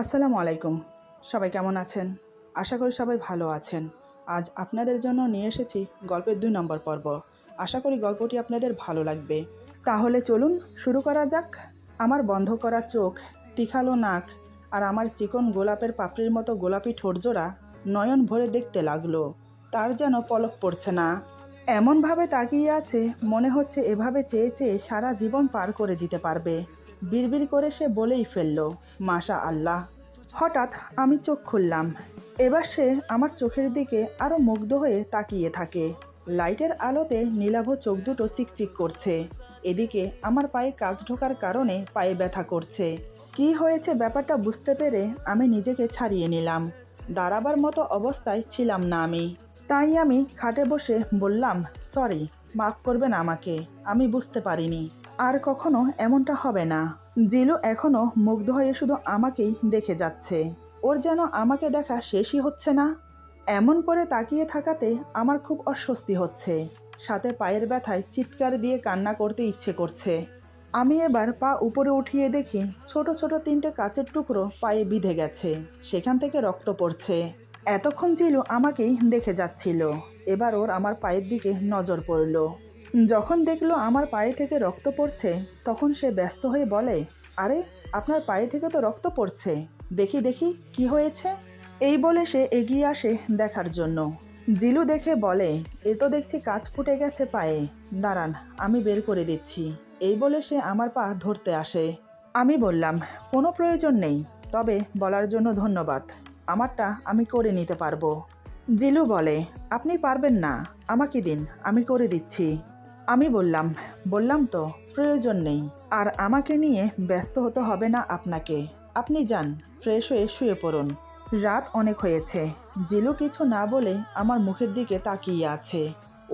আসসালামু আলাইকুম। সবাই কেমন আছেন? আশা করি সবাই ভালো আছেন। আজ আপনাদের জন্য নিয়ে এসেছি গল্পের ২ নম্বর পর্ব। আশা করি গল্পটি আপনাদের ভালো লাগবে। তাহলে চলুন শুরু করা যাক। আমার বন্ধ করা চোখ, তীক্ষ্ণ নাক আর আমার চিকন গোলাপের পাপড়ির মতো গোলাপি ঠোঁটজোড়া নয়ন ভরে দেখতে লাগলো। তার যেন পলক পড়ছে না। এমনভাবে তাকিয়ে আছে মনে হচ্ছে এভাবে চেয়ে চেয়ে সারা জীবন পার করে দিতে পারবে। বিড়বিড় করে সে বলেই ফেলল, মাশা আল্লাহ। হঠাৎ আমি চোখ খুললাম। এবার সে আমার চোখের দিকে আরও মুগ্ধ হয়ে তাকিয়ে থাকে। লাইটের আলোতে নীলাভ চোখ দুটো চিকচিক করছে। এদিকে আমার পায়ে কাজ ঢোকার কারণে পায়ে ব্যথা করছে। কি হয়েছে ব্যাপারটা বুঝতে পেরে আমি নিজেকে ছাড়িয়ে নিলাম। দাঁড়াবার মতো অবস্থায় ছিলাম না আমি। তাই আমি খাটে বসে বললাম, সরি, মাফ করবেন আমাকে, আমি বুঝতে পারিনি। আর কখনো এমনটা হবে না। জিলু এখনো মুগ্ধ হয়ে শুধু আমাকেই দেখে যাচ্ছে। ওর যেন আমাকে দেখা শেষই হচ্ছে না। এমন করে তাকিয়ে থাকাতে আমার খুব অস্বস্তি হচ্ছে। সাথে পায়ের ব্যথায় চিৎকার দিয়ে কান্না করতে ইচ্ছে করছে। আমি এবার পা উপরে উঠিয়ে দেখি ছোট ছোট ৩টে কাচের টুকরো পায়ে বিঁধে গেছে। সেখান থেকে রক্ত পড়ছে। এতক্ষণ জিলু আমাকেই দেখে যাচ্ছিল। এবার ওর আমার পায়ের দিকে নজর পড়ল। যখন দেখলো আমার পায়ে থেকে রক্ত পড়ছে তখন সে ব্যস্ত হয়ে বলে, আরে, আপনার পায়ে থেকে তো রক্ত পড়ছে, দেখি দেখি কি হয়েছে। এই বলে সে এগিয়ে আসে দেখার জন্য। জিলু দেখে বলে, এ তো দেখছি কাঁচ ফুটে গেছে পায়ে, দাঁড়ান আমি বের করে দিচ্ছি। এই বলে সে আমার পা ধরতে আসে। আমি বললাম, কোনো প্রয়োজন নেই, তবে বলার জন্য ধন্যবাদ, আমারটা আমি করে নিতে পারবো। জিলু বলে, আপনি পারবেন না, আমাকে দিন, আমি করে দিচ্ছি। আমি বললাম তো প্রয়োজন নেই, আর আমাকে নিয়ে ব্যস্ত হতে হবে না আপনাকে। আপনি যান, ফ্রেশ হয়ে শুয়ে পড়ুন, রাত অনেক হয়েছে। জিলু কিছু না বলে আমার মুখের দিকে তাকিয়ে আছে।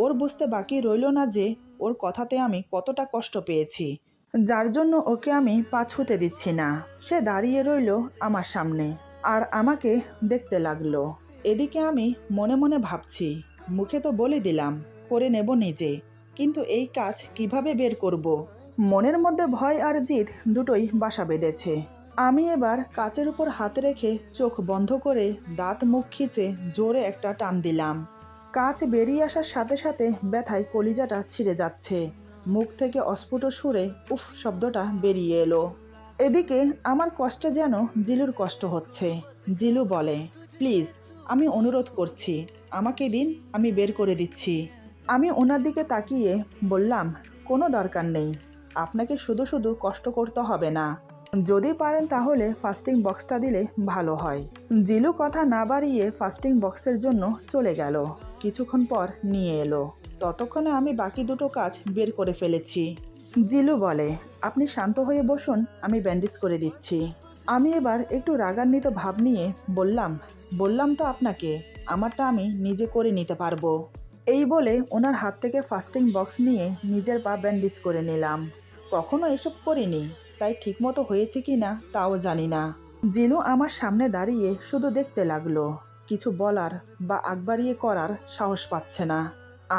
ওর বুঝতে বাকি রইল না যে ওর কথাতে আমি কতটা কষ্ট পেয়েছি, যার জন্য ওকে আমি পা ছুঁতে দিচ্ছি না। সে দাঁড়িয়ে রইল আমার সামনে আর আমাকে দেখতে লাগলো। এদিকে আমি মনে মনে ভাবছি, মুখে তো বলে দিলাম করে নেব নিজে, কিন্তু এই কাজ কিভাবে বের করব। মনের মধ্যে ভয় আর জিদ দুটোই বাসা বেঁধেছে। আমি এবার কাচের উপর হাত রেখে চোখ বন্ধ করে দাঁত মুখ খিচে জোরে একটা টান দিলাম। কাচ বেরিয়ে আসার সাথে সাথে ব্যথায় কলিজাটা ছিঁড়ে যাচ্ছে। মুখ থেকে অস্ফুট সুরে উফ শব্দটা বেরিয়ে এলো। এদিকে আমার কষ্টে যেন জিলুর কষ্ট হচ্ছে। জিলু বলে, প্লিজ, আমি অনুরোধ করছি, আমাকে দিন, আমি বের করে দিচ্ছি। আমি ওনার দিকে তাকিয়ে বললাম, কোনো দরকার নেই, আপনাকে শুধু শুধু কষ্ট করতে হবে না, যদি পারেন তাহলে ফাস্টিং বক্সটা দিলে ভালো হয়। জিলু কথা না বাড়িয়ে ফাস্টিং বক্সের জন্য চলে গেল। কিছুক্ষণ পর নিয়ে এলো। ততক্ষণে আমি বাকি দুটো কাজ বের করে ফেলেছি। জিলু বলে, আপনি শান্ত হয়ে বসুন, আমি ব্যান্ডেজ করে দিচ্ছি। আমি এবার একটু রাগান্বিত ভাব নিয়ে বললাম তো আপনাকে, আমারটা আমি নিজে করে নিতে পারবো। এই বলে ওনার হাত থেকে ফাস্টিং বক্স নিয়ে নিজের পা ব্যান্ডেজ করে নিলাম। কখনো এসব করিনি, তাই ঠিকমতো হয়েছে কি না তাও জানি না। জিলু আমার সামনে দাঁড়িয়ে শুধু দেখতে লাগলো, কিছু বলার বা আগ বাড়িয়ে করার সাহস পাচ্ছে না।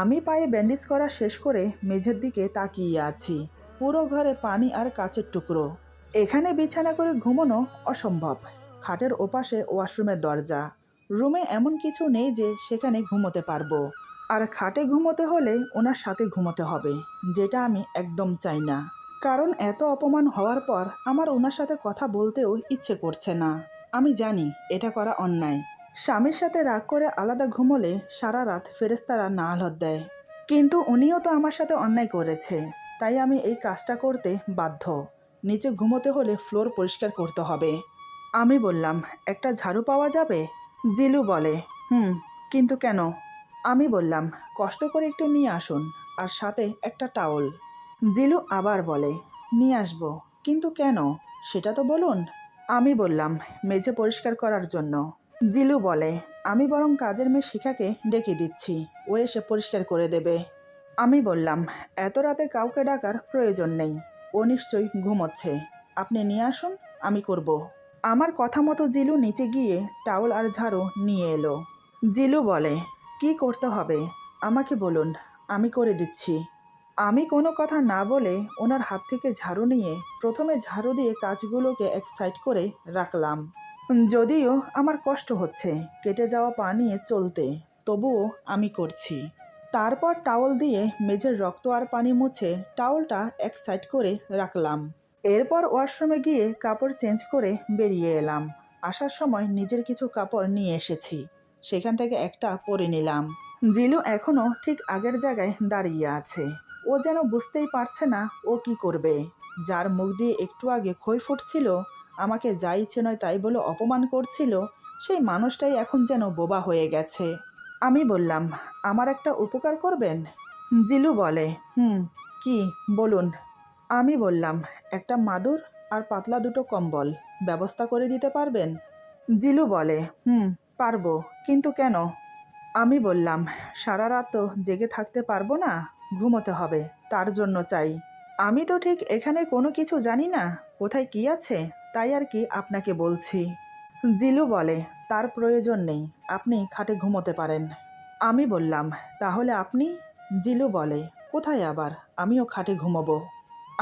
আমি পায়ে ব্যান্ডেজ করা শেষ করে মেঝের দিকে তাকিয়ে আছি। পুরো ঘরে পানি আর কাচের টুকরো। এখানে বিছানা করে ঘুমানো অসম্ভব। খাটের ওপাশে ওয়াশরুমের দরজা। রুমে এমন কিছু নেই যে সেখানে ঘুমোতে পারবো। আর খাটে ঘুমোতে হলে ওনার সাথে ঘুমোতে হবে, যেটা আমি একদম চাই না। কারণ এত অপমান হওয়ার পর আমার ওনার সাথে কথা বলতেও ইচ্ছে করছে না। আমি জানি এটা করা অন্যায়। স্বামীর সাথে রাগ করে আলাদা ঘুমোলে সারা রাত ফেরেশতারা নালহত দেয়। কিন্তু উনিও তো আমার সাথে অন্যায় করেছে, তাই আমি এই কাজটা করতে বাধ্য। নিচে ঘুমোতে হলে ফ্লোর পরিষ্কার করতে হবে। আমি বললাম, একটা ঝাড়ু পাওয়া যাবে? জিলু বলে, কিন্তু কেন? আমি বললাম, কষ্ট করে একটু নিয়ে আসুন, আর সাথে একটা টাওয়াল। জিলু আবার বলে, নিয়ে আসবো, কিন্তু কেন সেটা তো বলুন। আমি বললাম, মেঝে পরিষ্কার করার জন্য। জিলু বলে, আমি বরং কাজের মেয়ে শিখাকে ডেকে দিচ্ছি, ও এসে পরিষ্কার করে দেবে। আমি বললাম, এত রাতে কাউকে ডাকার প্রয়োজন নেই, ও নিশ্চয়ই ঘুমোচ্ছে, আপনি নিয়ে আসুন, আমি করব। আমার কথা মতো জিলু নিচে গিয়ে টাওয়াল আর ঝাড়ু নিয়ে এলো। জিলু বলে, কি করতে হবে আমাকে বলুন, আমি করে দিচ্ছি। আমি কোনো কথা না বলে ওনার হাত থেকে ঝাড়ু নিয়ে প্রথমে ঝাড়ু দিয়ে কাজগুলোকে এক সাইড করে রাখলাম। যদিও আমার কষ্ট হচ্ছে কেটে যাওয়া পা নিয়ে চলতে, তবুও আমি করছি। তারপর টাওয়াল দিয়ে মেঝের রক্ত আর পানি মুছে টাওয়ালটা এক সাইড করে রাখলাম। এরপর ওয়াশরুমে গিয়ে কাপড় চেঞ্জ করে বেরিয়ে এলাম। আসার সময় নিজের কিছু কাপড় নিয়ে এসেছি, সেখান থেকে একটা পরে নিলাম। জিলু এখনও ঠিক আগের জায়গায় দাঁড়িয়ে আছে। ও যেন বুঝতেই পারছে না ও কি করবে। যার মুখ দিয়ে একটু আগে খই ফুটছিল, আমাকে যা ইচ্ছে নয় তাই বলে অপমান করছিল, সেই মানুষটাই এখন যেন বোবা হয়ে গেছে। আমি বললাম, আমার একটা উপকার করবেন? জিলু বলে, কি বলুন। আমি বললাম, একটা মাদুর আর পাতলা দুটো কম্বল ব্যবস্থা করে দিতে পারবেন? জিলু বলে, পারবো, কিন্তু কেন? আমি বললাম, সারা রাত তো জেগে থাকতে পারবো না, ঘুমোতে হবে, তার জন্য চাই। আমি তো ঠিক এখানে কোনো কিছু জানি না, কোথায় কি আছে, তাই আর কি আপনাকে বলছি। জিলু বলে, তার প্রয়োজন নেই, আপনি খাটে ঘুমোতে পারেন। আমি বললাম, তাহলে আপনি? জিলু বলে, কোথায় আবার, আমিও খাটে ঘুমোবো।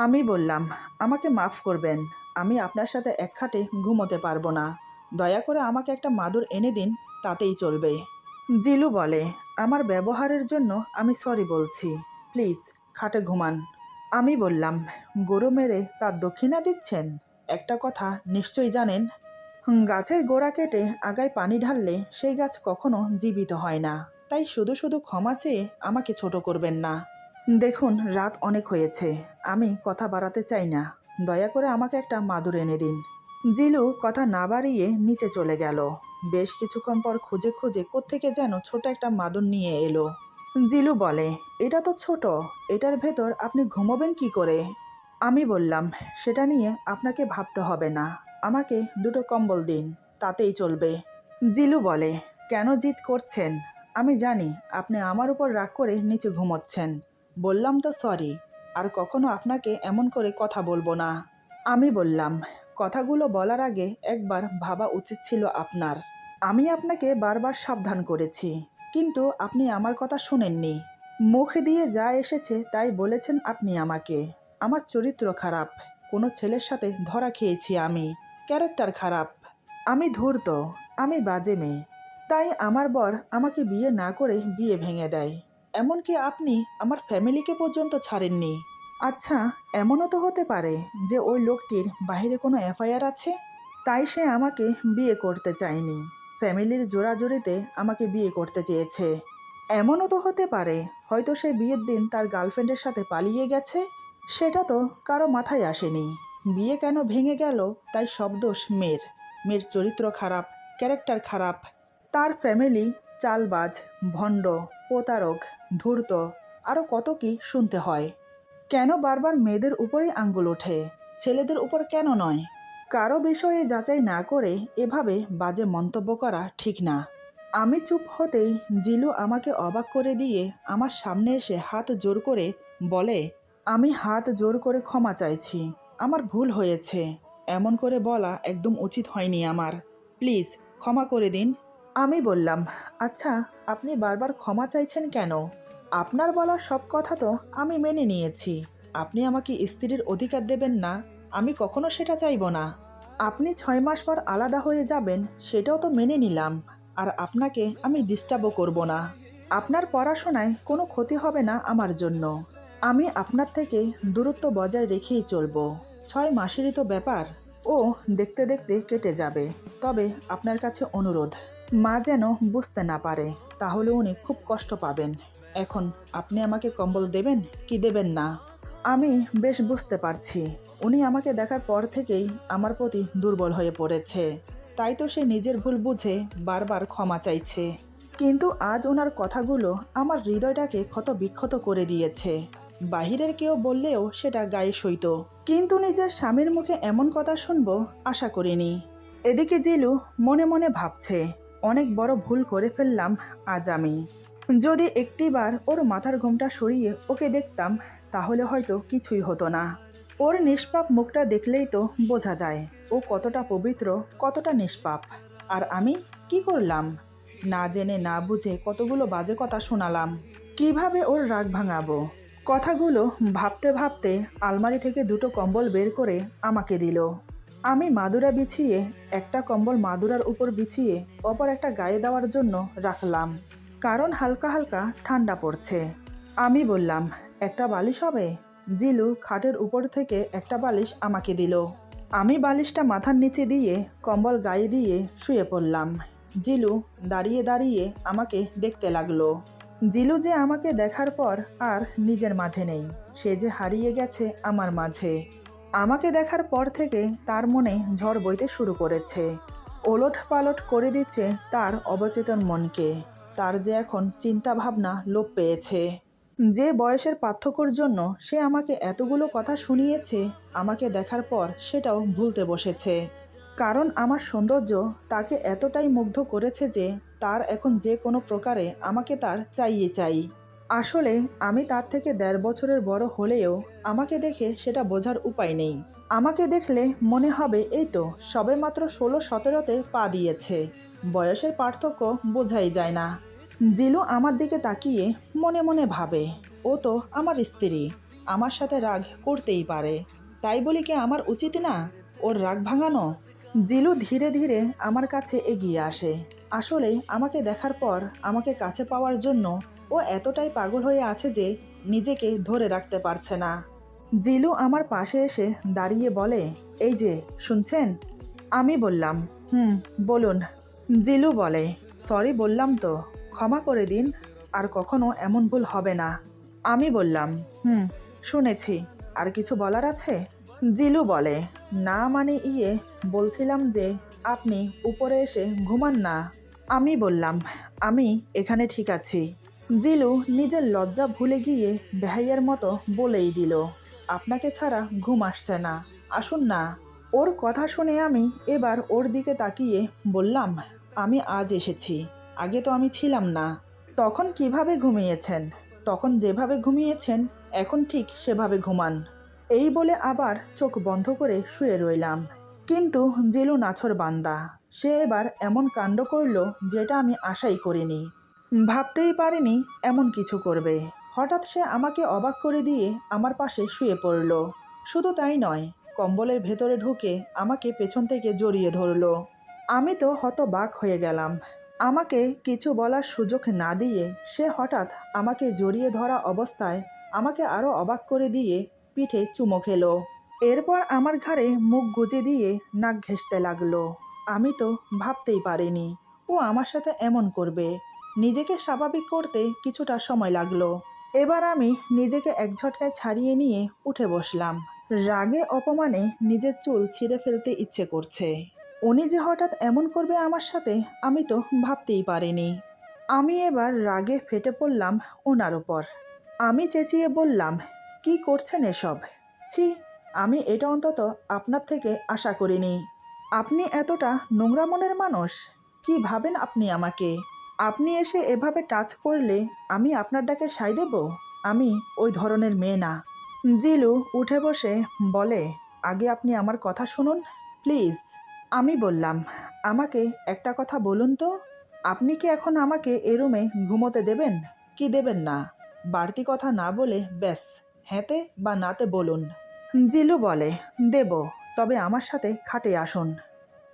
আমি বললাম, আমাকে মাফ করবেন, আমি আপনার সাথে এক খাটে ঘুমোতে পারবো না, দয়া করে আমাকে একটা মাদুর এনে দিন, তাতেই চলবে। জিলু বলে, আমার ব্যবহারের জন্য আমি সরি বলছি, প্লিজ খাটে ঘুমান। আমি বললাম, গরু মেরে তার দক্ষিণা দিচ্ছেন? একটা কথা নিশ্চয়ই জানেন, গাছের গোড়া কেটে আগায় পানি ঢাললে সেই গাছ কখনো জীবিত হয় না, তাই শুধু শুধু ক্ষমা চেয়ে আমাকে ছোট করবেন না। দেখুন, রাত অনেক হয়েছে, আমি কথা বাড়াতে চাই না, দয়া করে আমাকে একটা মাদুর এনে দিন। জিলু কথা না বাড়িয়ে নিচে চলে গেল। বেশ কিছুক্ষণ পর খুঁজে খুঁজে কোত্থেকে যেন ছোট একটা মাদুর নিয়ে এলো। জিলু বলে, এটা তো ছোট, এটার ভেতর আপনি ঘুমোবেন কি করে? আমি বললাম, সেটা নিয়ে আপনাকে ভাবতে হবে না, আমাকে দুটো কম্বল দিন, তাতেই চলবে। জিলু বলে, কেন জিদ করছেন? আমি জানি আপনি আমার উপর রাগ করে নিচে ঘুমোচ্ছেন, বললাম তো সরি, আর কখনো আপনাকে এমন করে কথা বলবো না। আমি বললাম, কথাগুলো বলার আগে একবার ভাবা উচিত ছিল আপনার। আমি আপনাকে বারবার সাবধান করেছি, কিন্তু আপনি আমার কথা শোনেননি। মুখ দিয়ে যা এসেছে তাই বলেছেন আপনি আমাকে। আমার চরিত্র খারাপ, কোনো ছেলের সাথে ধরা খেয়েছি আমি, ক্যারেক্টার খারাপ, আমি ধূর্ত, আমি বাজে মেয়ে, তাই আমার বর আমাকে বিয়ে না করে বিয়ে ভেঙে দেয়। এমনকি আপনি আমার ফ্যামিলিকে পর্যন্ত ছাড়েননি। আচ্ছা, এমনও তো হতে পারে যে ওই লোকটির বাইরে কোনো এফআইআর আছে, তাই সে আমাকে বিয়ে করতে চায়নি, ফ্যামিলির জোরাজোরিতে আমাকে বিয়ে করতে চেয়েছে। এমনও তো হতে পারে হয়তো সে বিয়ের দিন তার গার্লফ্রেন্ডের সাথে পালিয়ে গেছে, সেটা তো কারো মাথায় আসেনি। বিয়ে কেন ভেঙে গেল তাই সব দোষ মেয়ের। মেয়ের চরিত্র খারাপ, ক্যারেক্টার খারাপ, তার ফ্যামিলি চালবাজ, ভণ্ড, প্রতারক, ধূর্ত, আরও কত কি শুনতে হয়। কেন বারবার মেয়েদের উপরেই আঙ্গুল ওঠে, ছেলেদের উপর কেন নয়? কারো বিষয়ে যাচাই না করে এভাবে বাজে মন্তব্য করা ঠিক না। আমি চুপ হতেই জিলু আমাকে অবাক করে দিয়ে আমার সামনে এসে হাত জোর করে বলে, আমি হাত জোর করে ক্ষমা চাইছি, আমার ভুল হয়েছে, এমন করে বলা একদম উচিত হয়নি আমার, প্লিজ ক্ষমা করে দিন। আমি বললাম, আচ্ছা, আপনি বারবার ক্ষমা চাইছেন কেন? আপনার বলা সব কথা তো আমি মেনে নিয়েছি, আপনি আমাকে স্ত্রীর অধিকার দেবেন না, আমি কখনো সেটা চাইব না। আপনি 6 মাস পর আলাদা হয়ে যাবেন, সেটাও তো মেনে নিলাম, আর আপনাকে আমি ডিস্টার্বও করব না। আপনার পড়াশোনায় কোনো ক্ষতি হবে না আমার জন্য, আমি আপনার থেকে দূরত্ব বজায় রেখেই চলব। 6 মাসেরই তো ব্যাপার, ও দেখতে দেখতে কেটে যাবে। তবে আপনার কাছে অনুরোধ, মা যেন বুঝতে না পারে, তাহলে উনি খুব কষ্ট পাবেন। এখন আপনি আমাকে কম্বল দেবেন কি দেবেন না? আমি বেশ বুঝতে পারছি উনি আমাকে দেখার পর থেকেই আমার প্রতি দুর্বল হয়ে পড়েছে, তাই তো সে নিজের ভুল বুঝে বারবার ক্ষমা চাইছে। কিন্তু আজ ওনার কথাগুলো আমার হৃদয়টাকে ক্ষত বিক্ষত করে দিয়েছে। বাহিরের কেউ বললেও সেটা গায়ে সইত, কিন্তু নিজের স্বামীর মুখে এমন কথা শুনবো আশা করিনি। এদিকে জিলু মনে মনে ভাবছে, অনেক বড় ভুল করে ফেললাম আজ আমি। যদি একটিবার ওর মাথার ঘোমটা সরিয়ে ওকে দেখতাম, তাহলে হয়তো কিছুই হতো না। ওর নিষ্পাপ মুখটা দেখলেই তো বোঝা যায় ও কতটা পবিত্র, কতটা নিষ্পাপ। আর আমি কি করলাম? না জেনে না বুঝে কতগুলো বাজে কথা শোনালাম। কিভাবে ওর রাগ ভাঙাবো? কথাগুলো ভাবতে ভাবতে আলমারি থেকে দুটো কম্বল বের করে আমাকে দিল। আমি মাদুরা বিছিয়ে একটা কম্বল মাদুরার উপর বিছিয়ে অপর একটা গায়ে দেওয়ার জন্য রাখলাম, কারণ হালকা হালকা ঠান্ডা পড়ছে। আমি বললাম, একটা বালিশ হবে? জিলু খাটের উপর থেকে একটা বালিশ আমাকে দিল। আমি বালিশটা মাথার নিচে দিয়ে কম্বল গায়ে দিয়ে শুয়ে পড়লাম। জিলু দাঁড়িয়ে দাঁড়িয়ে আমাকে দেখতে লাগলো। জিলু যে আমাকে দেখার পর আর নিজের মাঝে নেই, সে যে হারিয়ে গেছে আমার মাঝে। আমাকে দেখার পর থেকে তার মনে ঝড় বইতে শুরু করেছে, ওলট পালট করে দিচ্ছে তার অবচেতন মনকে। তার যে এখন চিন্তা ভাবনা লোপ পেয়েছে। যে বয়সের পার্থক্যর জন্য সে আমাকে এতগুলো কথা শুনিয়েছে, আমাকে দেখার পর সেটাও ভুলতে বসেছে। কারণ আমার সৌন্দর্য তাকে এতটাই মুগ্ধ করেছে যে তার এখন যে কোনো প্রকারে আমাকে তার চাইয়ে চাই। আসলে আমি তার থেকে 1.5 বছরের বড় হলেও আমাকে দেখে সেটা বোঝার উপায় নেই। আমাকে দেখলে মনে হবে এই তো সবে মাত্র 16-17তে পা দিয়েছে। বয়সের পার্থক্য বোঝাই যায় না। জিলু আমার দিকে তাকিয়ে মনে মনে ভাবে, ও তো আমার স্ত্রী, আমার সাথে রাগ করতেই পারে, তাই বলি কি আমার উচিত না ওর রাগ ভাঙানো? জিলু ধীরে ধীরে আমার কাছে এগিয়ে আসে। আসলে আমাকে দেখার পর আমাকে কাছে পাওয়ার জন্য ও এতটাই পাগল হয়ে আছে যে নিজেকে ধরে রাখতে পারছে না। জিলু আমার পাশে এসে দাঁড়িয়ে বলে, এই যে শুনছেন? আমি বললাম, বলুন। জিলু বলে, সরি বললাম তো, ক্ষমা করে দিন, আর কখনো এমন ভুল হবে না। আমি বললাম, শুনেছি, আর কিছু বলার আছে? জিলু বলে, না মানে বলছিলাম যে আপনি উপরে এসে ঘুমান না। আমি বললাম, আমি এখানে ঠিক আছি। জিলু নিজের লজ্জা ভুলে গিয়ে বেহাইয়ের মতো বলেই দিল, আপনাকে ছাড়া ঘুম আসছে না, আসুন না। ওর কথা শুনে আমি এবার ওর দিকে তাকিয়ে বললাম, আমি আজ এসেছি, আগে তো আমি ছিলাম না। তখন কিভাবে ঘুমিয়েছেন? তখন যেভাবে ঘুমিয়েছেন এখন ঠিক সেভাবে ঘুমান। এই বলে আবার চোখ বন্ধ করে শুয়ে রইলাম। কিন্তু জিলু নাছোড়বান্দা, সে এবার এমন কাণ্ড করল যেটা আমি আশাই করিনি, ভাবতেই পারিনি এমন কিছু করবে। হঠাৎ সে আমাকে অবাক করে দিয়ে আমার পাশে শুয়ে পড়ল। শুধু তাই নয়, কম্বলের ভেতরে ঢুকে আমাকে পেছন থেকে জড়িয়ে ধরল। আমি তো হতবাক হয়ে গেলাম। আমাকে কিছু বলার সুযোগ না দিয়ে সে হঠাৎ আমাকে জড়িয়ে ধরা অবস্থায় আমাকে আরও অবাক করে দিয়ে পিঠে চুমো খেলো। এরপর আমার ঘাড়ে মুখ গুজে দিয়ে নাক ঘেঁষতে লাগলো। আমি তো ভাবতেই পারিনি ও আমার সাথে এমন করবে। নিজেকে স্বাভাবিক করতে কিছুটা সময় লাগলো। এবার আমি নিজেকে এক ঝটকায় ছাড়িয়ে নিয়ে উঠে বসলাম। রাগে অপমানে নিজের চুল ছিঁড়ে ফেলতে ইচ্ছে করছে। উনি যে হঠাৎ এমন করবে আমার সাথে আমি তো ভাবতেই পারিনি। আমি এবার রাগে ফেটে পড়লাম ওনার উপর। আমি চেঁচিয়ে বললাম, কি করছেন এসব? ছি, আমি এটা অন্তত আপনার থেকে আশা করিনি। আপনি এতটা নোংরা মনের মানুষ? কি ভাবেন আপনি আমাকে? আপনি এসে এভাবে টাচ করলে আমি আপনার ডাকে সায় দেব? আমি ওই ধরনের মেয়ে না। জিলু উঠে বসে বলে, আগে আপনি আমার কথা শুনুন প্লিজ। আমি বললাম, আমাকে একটা কথা বলুন তো, আপনি কি এখন আমাকে এ রুমে ঘুমোতে দেবেন কি দেবেন না? বাড়তি কথা না বলে ব্যাস হ্যাঁতে বা নাতে বলুন। জিলু বলে, দেব, তবে আমার সাথে খাটে আসুন।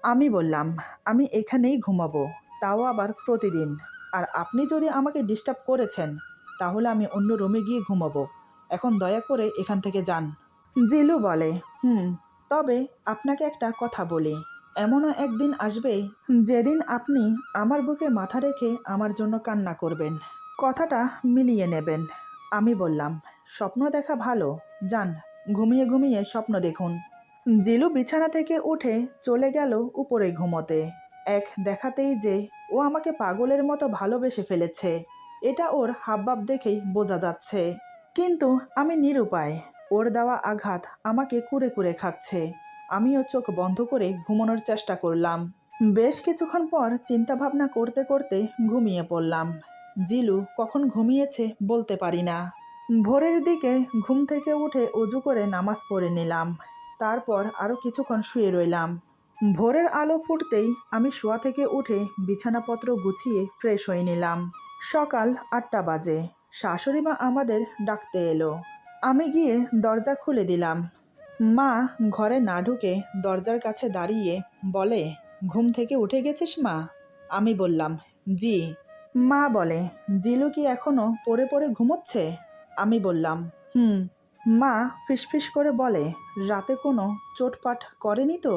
আমি বললাম, আমি এখানেই ঘুমাবো, তাও আবার প্রতিদিন। আর আপনি যদি আমাকে ডিস্টার্ব করেছেন তাহলে আমি অন্য রুমে গিয়ে ঘুমাবো। এখন দয়া করে এখান থেকে যান। জিলু বলে, তবে আপনাকে একটা কথা বলি, এমনও একদিন আসবে যেদিন আপনি আমার বুকে মাথা রেখে আমার জন্য কান্না করবেন, কথাটা মিলিয়ে নেবেন। আমি বললাম, স্বপ্ন দেখা ভালো, যান ঘুমিয়ে ঘুমিয়ে স্বপ্ন দেখুন। জিলু বিছানা থেকে উঠে চলে গেল উপরে ঘুমোতে। এক দেখাতেই যে ও আমাকে পাগলের মতো ভালোবেসে ফেলেছে, এটা ওর হাবভাব দেখেই বোঝা যাচ্ছে। কিন্তু আমি নিরুপায়, ওর দেওয়া আঘাত আমাকে কুরে কুরে খাচ্ছে। আমিও চোখ বন্ধ করে ঘুমানোর চেষ্টা করলাম। বেশ কিছুক্ষণ পর চিন্তা ভাবনা করতে করতে ঘুমিয়ে পড়লাম। জিলু কখন ঘুমিয়েছে বলতে পারি না। ভোরের দিকে ঘুম থেকে উঠে অজু করে নামাজ পড়ে নিলাম। তারপর আরও কিছুক্ষণ শুয়ে রইলাম। ভোরের আলো ফুটতেই আমি শোয়া থেকে উঠে বিছানাপত্র গুছিয়ে ফ্রেশ হয়ে নিলাম। সকাল 8টা বাজে। শাশুড়ি মা আমাদের ডাকতে এলো। আমি গিয়ে দরজা খুলে দিলাম। মা ঘরে না ঢুকে দরজার কাছে দাঁড়িয়ে বলে, ঘুম থেকে উঠে গেছিস মা? আমি বললাম, জি। মা বলে, জিলু কি এখনো পড়ে পড়ে ঘুমোচ্ছে? আমি বললাম, হুম। মা ফিসফিস করে বলে, রাতে কোনো চোটপাট করেনি তো?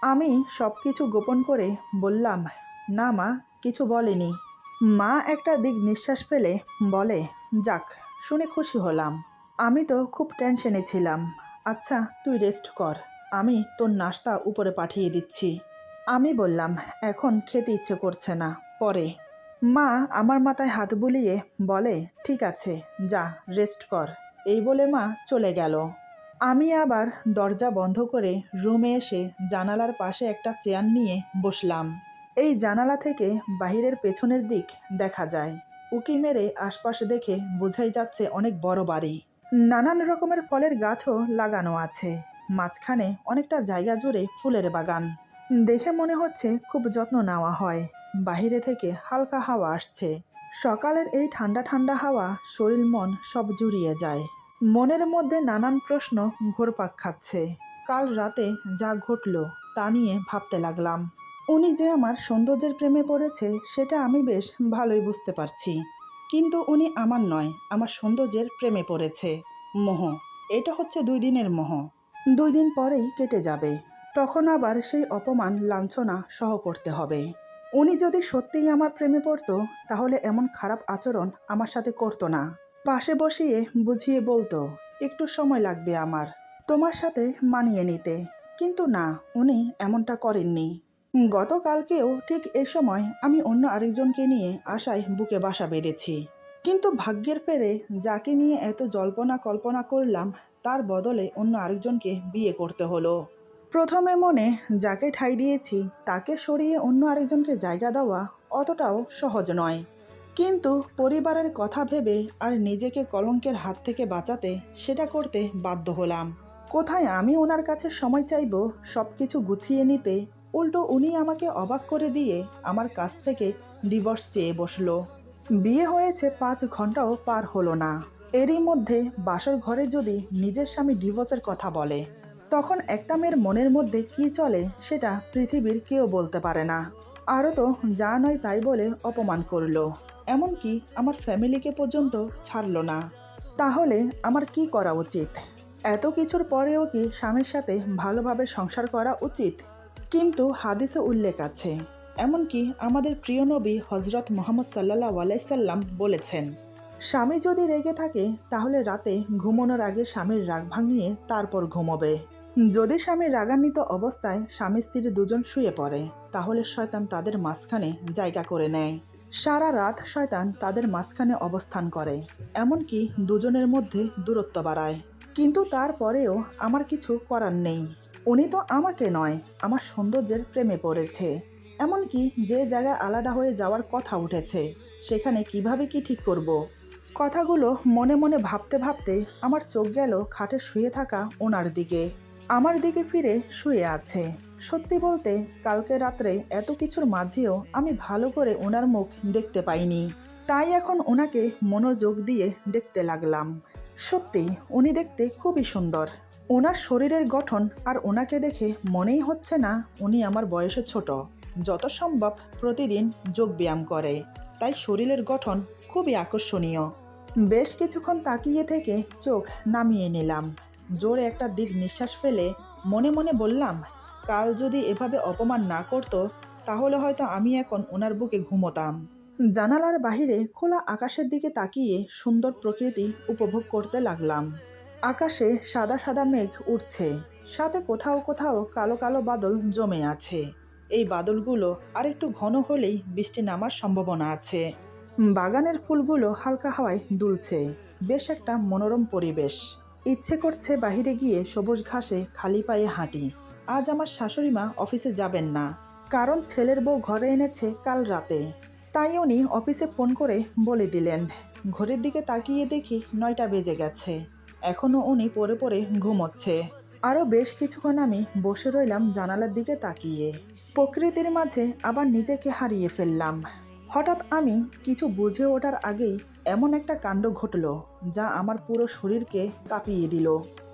আমি সব কিছু গোপন করে বললাম, না মা, কিছু বলেনি। মা একটা দিক নিঃশ্বাস ফেলে বলে, যাক, শুনে খুশি হলাম। আমি তো খুব টেনশনে ছিলাম। আচ্ছা, তুই রেস্ট কর, আমি তোর নাস্তা উপরে পাঠিয়ে দিচ্ছি। আমি বললাম, এখন খেতে ইচ্ছে করছে না, পরে। মা আমার মাথায় হাত বুলিয়ে বলে, ঠিক আছে, যা রেস্ট কর। এই বলে মা চলে গেল। আমি আবার দরজা বন্ধ করে রুমে এসে জানালার পাশে একটা চেয়ার নিয়ে বসলাম। এই জানালা থেকে বাহিরের পেছনের দিক দেখা যায়। উকি মেরে আশপাশ দেখে বোঝাই যাচ্ছে অনেক বড় বাড়ি। নানান রকমের ফলের গাছও লাগানো আছে। মাঝখানে অনেকটা জায়গা জুড়ে ফুলের বাগান। দেখে মনে হচ্ছে খুব যত্ন নেওয়া হয়। বাহিরে থেকে হালকা হাওয়া আসছে। সকালের এই ঠান্ডা ঠান্ডা হাওয়া শরীর মন সব জুড়িয়ে যায়। মনের মধ্যে নানান প্রশ্ন ঘুরপাক খাচ্ছে। কাল রাতে যা ঘটল তা নিয়ে ভাবতে লাগলাম। উনি যে আমার সৌন্দর্যের প্রেমে পড়েছে সেটা আমি বেশ ভালোই বুঝতে পারছি। কিন্তু উনি আমার নয়, আমার সৌন্দর্যের প্রেমে পড়েছে। মোহ, এটা হচ্ছে 2 দিনের মোহ। 2 দিন পরেই কেটে যাবে। তখন আবার সেই অপমান লাঞ্ছনা সহ করতে হবে। উনি যদি সত্যিই আমার প্রেমে পড়তো তাহলে এমন খারাপ আচরণ আমার সাথে করতো না। পাশে বসিয়ে বুঝিয়ে বলতো, একটু সময় লাগবে আমার তোমার সাথে মানিয়ে নিতে। কিন্তু না, উনি এমনটা করেননি। গতকালকেও ঠিক এ সময় আমি অন্য আরেকজনকে নিয়ে আশায় বুকে বাসা বেঁধেছি। কিন্তু ভাগ্যের ফেরে যাকে নিয়ে এত জল্পনা কল্পনা করলাম তার বদলে অন্য আরেকজনকে বিয়ে করতে হলো। প্রথমে মনে যাকে ঠাঁই দিয়েছি তাকে সরিয়ে অন্য আরেকজনকে জায়গা দেওয়া অতটাও সহজ নয়। কিন্তু পরিবারের কথা ভেবে আর নিজেকে কলঙ্কের হাত থেকে বাঁচাতে সেটা করতে বাধ্য হলাম। কোথায় আমি ওনার কাছে সময় চাইব সব কিছু গুছিয়ে নিতে, উল্টো উনি আমাকে অবাক করে দিয়ে আমার কাছ থেকে ডিভোর্স চেয়ে বসলো। বিয়ে হয়েছে 5 ঘন্টাও পার হলো না। এরই মধ্যে বাসর ঘরে যদি নিজের স্বামী ডিভোর্সের কথা বলে, তখন একটা মেয়ের মনের মধ্যে কি চলে সেটা পৃথিবীর কেউ বলতে পারে না। আরও তো যা নয় তাই বলে অপমান করলো, এমনকি আমার ফ্যামিলিকে পর্যন্ত ছাড়লো না। তাহলে আমার কি করা উচিত? এত কিছুর পরেও কি স্বামীর সাথে ভালোভাবে সংসার করা উচিত? কিন্তু হাদিসে উল্লেখ আছে, এমনকি আমাদের প্রিয় নবী হজরত মুহাম্মদ সাল্লাল্লাহু আলাইহি সাল্লাম বলেছেন, স্বামী যদি রেগে থাকে তাহলে রাতে ঘুমানোর আগে স্বামীর রাগ ভাঙিয়ে তারপর ঘুমোবে। যদি স্বামী রাগান্বিত অবস্থায় স্বামী স্ত্রী দুজন শুয়ে পড়ে তাহলে শয়তান তাদের মাঝখানে জায়গা করে নেয়। সারা রাত শয়তান তাদের মাঝখানে অবস্থান করে, এমনকি দুজনের মধ্যে দূরত্ব বাড়ায়। কিন্তু তারপরেও আমার কিছু করার নেই। উনি তো আমাকে নয়, আমার সৌন্দর্যের প্রেমে পড়েছে। এমনকি যে জায়গায় আলাদা হয়ে যাওয়ার কথা উঠেছে সেখানে কিভাবে কি ঠিক করব। কথাগুলো মনে মনে ভাবতে ভাবতে আমার চোখ গেল খাটে শুয়ে থাকা ওনার দিকে। আমার দিকে ফিরে শুয়ে আছে। সত্যি বলতে কালকে রাত্রে এত কিছুর মাঝেও আমি ভালো করে ওনার মুখ দেখতে পাইনি। তাই এখন ওনাকে মনোযোগ দিয়ে দেখতে লাগলাম। সত্যি উনি দেখতে খুবই সুন্দর। ওনার শরীরের গঠন আর ওনাকে দেখে মনেই হচ্ছে না উনি আমার বয়সে ছোট। যত সম্ভব প্রতিদিন যোগ ব্যায়াম করে, তাই শরীরের গঠন খুবই আকর্ষণীয়। বেশ কিছুক্ষণ তাকিয়ে থেকে চোখ নামিয়ে নিলাম। জোরে একটা দীর্ঘ নিঃশ্বাস ফেলে মনে মনে বললাম, কাল যদি এভাবে অপমান না করতো তাহলে হয়তো আমি এখন ওনার বুকে ঘুমোতাম। জানালার বাহিরে খোলা আকাশের দিকে তাকিয়ে সুন্দর প্রকৃতি উপভোগ করতে লাগলাম। আকাশে সাদা সাদা মেঘ উঠছে, সাথে কোথাও কোথাও কালো কালো বাদল জমে আছে। এই বাদলগুলো আরেকটু ঘন হলেই বৃষ্টি নামার সম্ভাবনা আছে। বাগানের ফুলগুলো হালকা হাওয়ায় দুলছে। বেশ একটা মনোরম পরিবেশ। ইচ্ছে করছে বাহিরে গিয়ে সবুজ ঘাসে খালি পায়ে হাঁটি। আজ আমার শাশুড়ি মা অফিসে যাবেন না, কারণ ছেলের বউ ঘরে এনেছে কাল রাতে। তাই উনি অফিসে ফোন করে বলে দিলেন। ঘড়ির দিকে তাকিয়ে দেখি 9টা বেজে গেছে। এখনও উনি পড়ে পড়ে ঘুমোচ্ছে। আরও বেশ কিছুক্ষণ আমি বসে রইলাম জানালার দিকে তাকিয়ে। প্রকৃতির মাঝে আবার নিজেকে হারিয়ে ফেললাম। হঠাৎ আমি কিছু বুঝে ওঠার আগেই এমন একটা কাণ্ড ঘটল যা আমার পুরো শরীরকে কাঁপিয়ে দিল।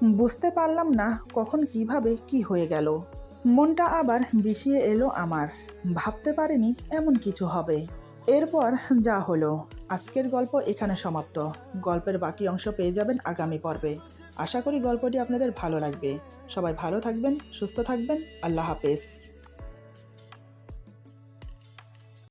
বুঝতে পারলাম না কখন কিভাবে কি হয়ে গেল। মনটা আবার বিষিয়ে এলো আমার। ভাবতে পারিনি এমন কিছু হবে। এরপর যা হলো, আজকের গল্প এখানে সমাপ্ত। গল্পের বাকি অংশ পেয়ে যাবেন আগামী পর্বে। আশা করি গল্পটি আপনাদের ভালো লাগবে। সবাই ভালো থাকবেন, সুস্থ থাকবেন। আল্লাহ হাফেজ।